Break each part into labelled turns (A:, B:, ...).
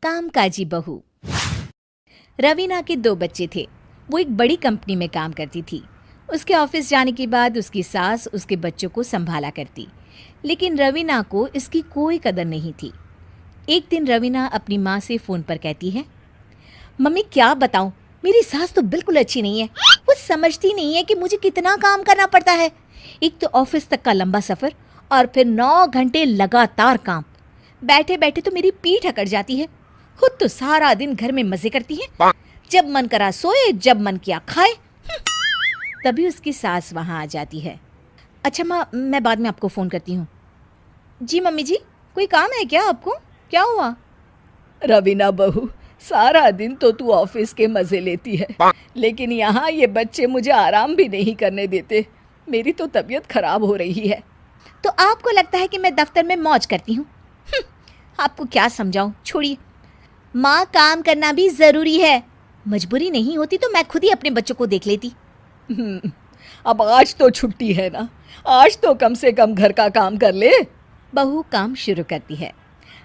A: कामकाजी बहू। रवीना के 2 बच्चे थे। वो एक बड़ी कंपनी में काम करती थी। उसके ऑफिस जाने के बाद उसकी सास उसके बच्चों को संभाला करती, लेकिन रवीना को इसकी कोई कदर नहीं थी। एक दिन रवीना अपनी माँ से फ़ोन पर कहती है, मम्मी क्या बताऊँ, मेरी सास तो बिल्कुल अच्छी नहीं है। वो समझती नहीं है कि मुझे कितना काम करना पड़ता है। एक तो ऑफिस तक का लंबा सफ़र और फिर 9 घंटे लगातार काम। बैठे बैठे तो मेरी पीठ अकड़ जाती है। खुद तो सारा दिन घर में मज़े करती है, जब मन करा सोए, जब मन किया खाए। तभी उसकी सास वहाँ आ जाती है। अच्छा माँ, मैं बाद में आपको फ़ोन करती हूँ। जी मम्मी जी, कोई काम है क्या आपको? क्या हुआ?
B: रवीना बहू, सारा दिन तो तू ऑफिस के मजे लेती है, लेकिन यहाँ ये बच्चे मुझे आराम भी नहीं करने देते। मेरी तो तबीयत खराब हो रही है।
A: तो आपको लगता है कि मैं दफ्तर में मौज करती हूँ? आपको क्या समझाऊँ, छोड़िए। माँ, काम करना भी ज़रूरी है। मजबूरी नहीं होती तो मैं खुद ही अपने बच्चों को देख लेती।
B: अब आज तो छुट्टी है ना, आज तो कम से कम घर का काम कर ले।
A: बहू काम शुरू करती है।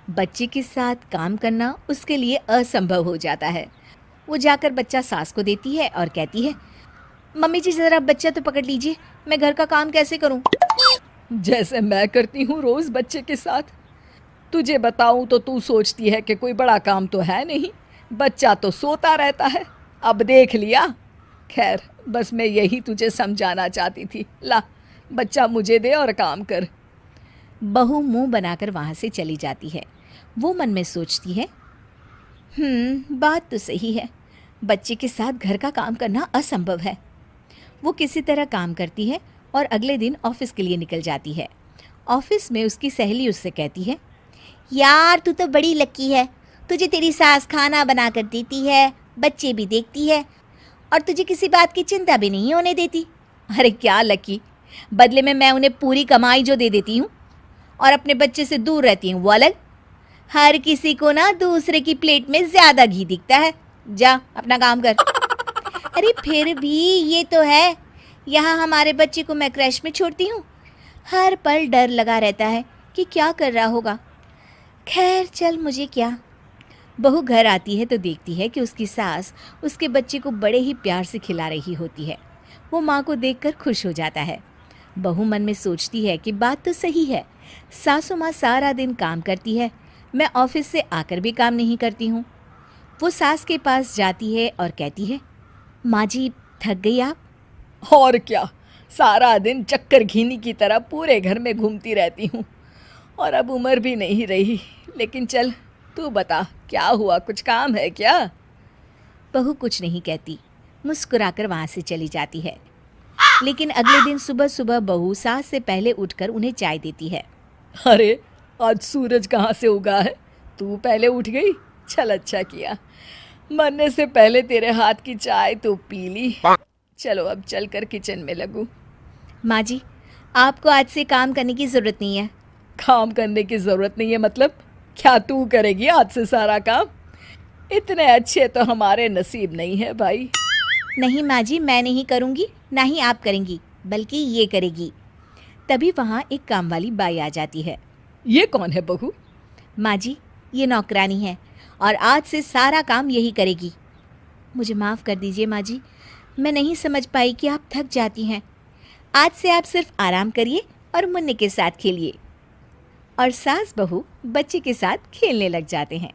A: बच्चे के साथ काम करना उसके लिए असंभव हो जाता है। वो जाकर बच्चा सास को देती है और कहती है, मम्मी जी ज़रा बच्चा तो पकड़ लीजिए, मैं घर का काम कैसे करूं?
B: जैसे मैं करती हूँ रोज़ बच्चे के साथ। तुझे बताऊँ तो तू सोचती है कि कोई बड़ा काम तो है नहीं, बच्चा तो सोता रहता है। अब देख लिया। खैर, बस मैं यही तुझे समझाना चाहती थी। ला, बच्चा मुझे दे और काम कर।
A: बहू मुंह बनाकर वहाँ से चली जाती है। वो मन में सोचती है, बात तो सही है, बच्चे के साथ घर का काम करना असंभव है। वो किसी तरह काम करती है और अगले दिन ऑफिस के लिए निकल जाती है। ऑफिस में उसकी सहेली उससे कहती है, यार तू तो बड़ी लकी है, तुझे तेरी सास खाना बना कर देती है, बच्चे भी देखती है और तुझे किसी बात की चिंता भी नहीं होने देती। अरे क्या लकी, बदले में मैं उन्हें पूरी कमाई जो दे देती हूँ और अपने बच्चे से दूर रहती हूँ वो अलग। हर किसी को ना दूसरे की प्लेट में ज़्यादा घी दिखता है। जा अपना काम कर। अरे फिर भी ये तो है, यहाँ हमारे बच्चे को मैं क्रैश में छोड़ती हूँ, हर पल डर लगा रहता है कि क्या कर रहा होगा। खैर चल, मुझे क्या। बहू घर आती है तो देखती है कि उसकी सास उसके बच्चे को बड़े ही प्यार से खिला रही होती है। वो माँ को देखकर खुश हो जाता है। बहू मन में सोचती है कि बात तो सही है, सासू माँ सारा दिन काम करती है, मैं ऑफिस से आकर भी काम नहीं करती हूँ। वो सास के पास जाती है और कहती है, माँ जी थक गई आप?
B: और क्या, सारा दिन चक्कर घीनी की तरह पूरे घर में घूमती रहती हूँ और अब उम्र भी नहीं रही। लेकिन चल तू बता, क्या हुआ, कुछ काम है क्या?
A: बहू कुछ नहीं कहती, मुस्कुराकर वहाँ से चली जाती है। लेकिन अगले दिन सुबह सुबह बहू सास से पहले उठकर उन्हें चाय देती है।
B: अरे आज सूरज कहाँ से उगा है, तू पहले उठ गई। चल अच्छा किया, मरने से पहले तेरे हाथ की चाय तो पी ली। चलो अब चलकर किचन में लगूं।
A: माँ जी, आपको आज से काम करने की ज़रूरत नहीं है।
B: काम करने की ज़रूरत नहीं है मतलब? क्या तू करेगी आज से सारा काम? इतने अच्छे तो हमारे नसीब नहीं है भाई।
A: नहीं माँ जी, मैं नहीं करूँगी, ना ही आप करेंगी, बल्कि ये करेगी। तभी वहाँ एक काम वाली बाई आ जाती है।
B: ये कौन है बहू?
A: माँ जी, ये नौकरानी है और आज से सारा काम यही करेगी। मुझे माफ़ कर दीजिए माँ जी, मैं नहीं समझ पाई कि आप थक जाती हैं। आज से आप सिर्फ आराम करिए और मुन्ने के साथ खेलिए। और सास बहू बच्चे के साथ खेलने लग जाते हैं।